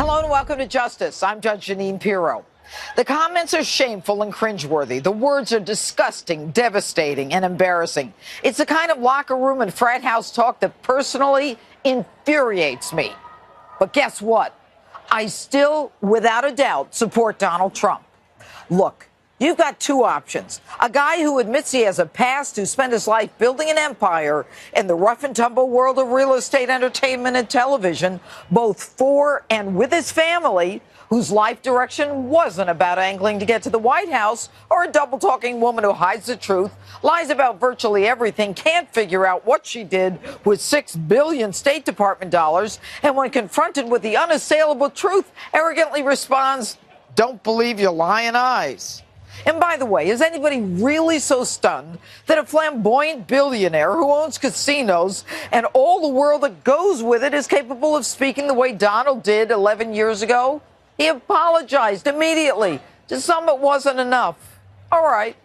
Hello and welcome to Justice. I'm Judge Jeanine Pirro. The comments are shameful and cringeworthy. The words are disgusting, devastating, and embarrassing. It's the kind of locker room and frat house talk that personally infuriates me. But guess what? I still, without a doubt, support Donald Trump. Look, you've got two options. A guy who admits he has a past, who spent his life building an empire in the rough and tumble world of real estate, entertainment, and television, both for and with his family, whose life direction wasn't about angling to get to the White House, or a double-talking woman who hides the truth, lies about virtually everything, can't figure out what she did with $6 billion State Department dollars, and when confronted with the unassailable truth, arrogantly responds, "Don't believe your lying eyes." And by the way, is anybody really so stunned that a flamboyant billionaire who owns casinos and all the world that goes with it is capable of speaking the way Donald did 11 years ago? He apologized immediately. To some, it wasn't enough. All right.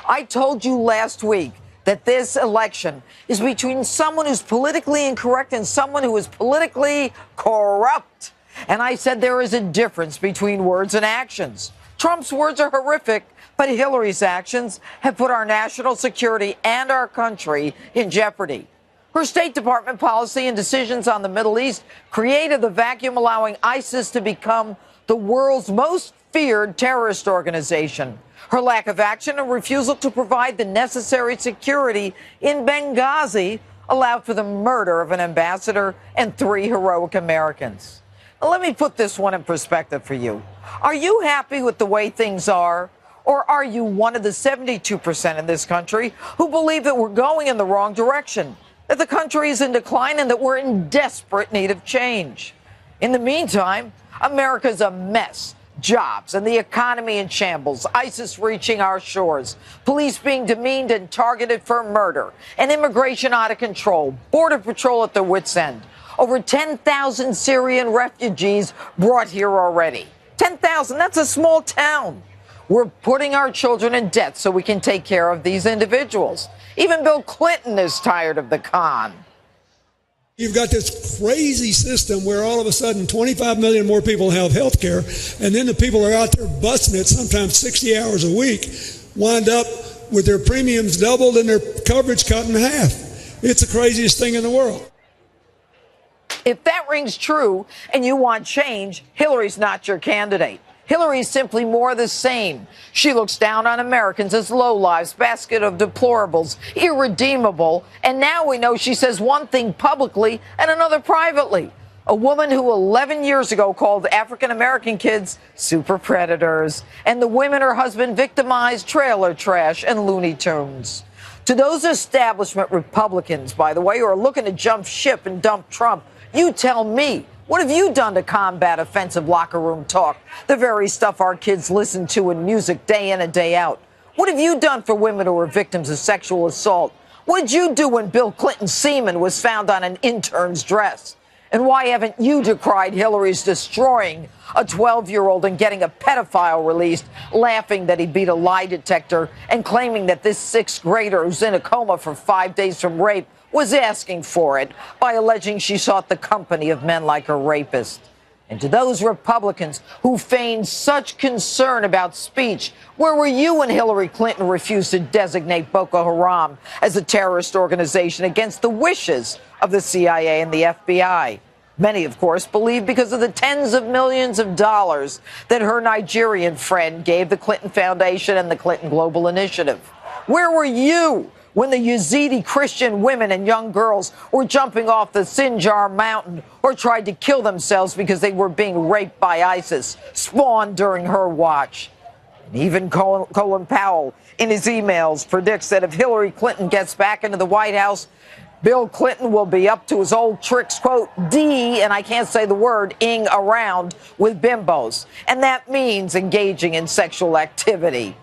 I told you last week that this election is between someone who's politically incorrect and someone who is politically corrupt. And I said there is a difference between words and actions. Trump's words are horrific, but Hillary's actions have put our national security and our country in jeopardy. Her State Department policy and decisions on the Middle East created the vacuum, allowing ISIS to become the world's most feared terrorist organization. Her lack of action and refusal to provide the necessary security in Benghazi allowed for the murder of an ambassador and 3 heroic Americans. Now, let me put this one in perspective for you. Are you happy with the way things are? Or are you one of the 72% in this country who believe that we're going in the wrong direction, that the country is in decline, and that we're in desperate need of change? In the meantime, America's a mess. Jobs and the economy in shambles, ISIS reaching our shores, police being demeaned and targeted for murder, and immigration out of control, Border Patrol at their wits' end. Over 10,000 Syrian refugees brought here already. 10,000, that's a small town. We're putting our children in debt so we can take care of these individuals. Even Bill Clinton is tired of the con. You've got this crazy system where all of a sudden 25 million more people have health care, and then the people are out there busting it sometimes 60 hours a week, wind up with their premiums doubled and their coverage cut in half. It's the craziest thing in the world. If that rings true and you want change, Hillary's not your candidate. Hillary's simply more the same. She looks down on Americans as lowlives, basket of deplorables, irredeemable. And now we know she says one thing publicly and another privately. A woman who 11 years ago called African-American kids super predators, and the women her husband victimized trailer trash and Looney Tunes. To those establishment Republicans, by the way, who are looking to jump ship and dump Trump, you tell me, what have you done to combat offensive locker room talk, the very stuff our kids listen to in music day in and day out? What have you done for women who are victims of sexual assault? What did you do when Bill Clinton's semen was found on an intern's dress? And why haven't you decried Hillary's destroying a 12-year-old and getting a pedophile released, laughing that he beat a lie detector and claiming that this 6th grader who's in a coma for 5 days from rape was asking for it by alleging she sought the company of men like her rapist? And to those Republicans who feigned such concern about speech, where were you when Hillary Clinton refused to designate Boko Haram as a terrorist organization against the wishes of the CIA and the FBI? Many, of course, believe because of the tens of millions of dollars that her Nigerian friend gave the Clinton Foundation and the Clinton Global Initiative. Where were you when the Yazidi Christian women and young girls were jumping off the Sinjar mountain or tried to kill themselves because they were being raped by ISIS, spawned during her watch? And even Colin Powell, in his emails, predicts that if Hillary Clinton gets back into the White House, Bill Clinton will be up to his old tricks, quote, and I can't say the word, ing around with bimbos. And that means engaging in sexual activity.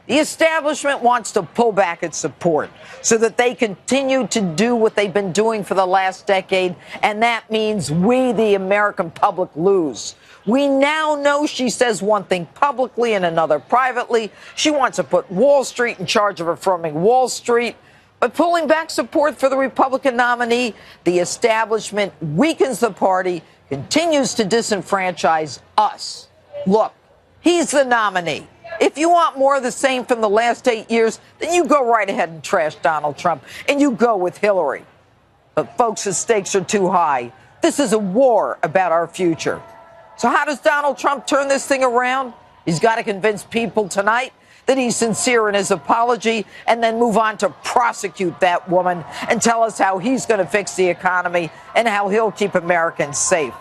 The establishment wants to pull back its support so that they continue to do what they've been doing for the last decade, and that means we, the American public, lose. We now know she says one thing publicly and another privately. She wants to put Wall Street in charge of affirming Wall Street. By pulling back support for the Republican nominee, the establishment weakens the party, continues to disenfranchise us. Look, he's the nominee. If you want more of the same from the last 8 years, then you go right ahead and trash Donald Trump, and you go with Hillary. But folks, the stakes are too high. This is a war about our future. So how does Donald Trump turn this thing around? He's got to convince people tonight that he's sincere in his apology, and then move on to prosecute that woman and tell us how he's going to fix the economy and how he'll keep Americans safe.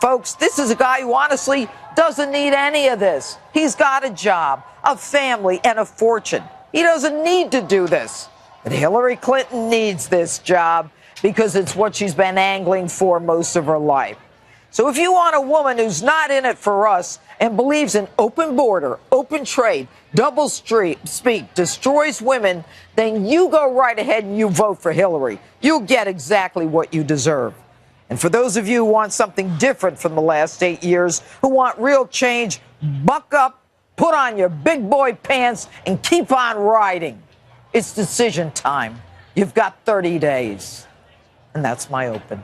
Folks, this is a guy who honestly doesn't need any of this. He's got a job, a family, and a fortune. He doesn't need to do this. But Hillary Clinton needs this job because it's what she's been angling for most of her life. So if you want a woman who's not in it for us and believes in open border, open trade, double speak, destroys women, then you go right ahead and you vote for Hillary. You'll get exactly what you deserve. And for those of you who want something different from the last 8 years, who want real change, buck up, put on your big boy pants, and keep on riding. It's decision time. You've got 30 days. And that's my open.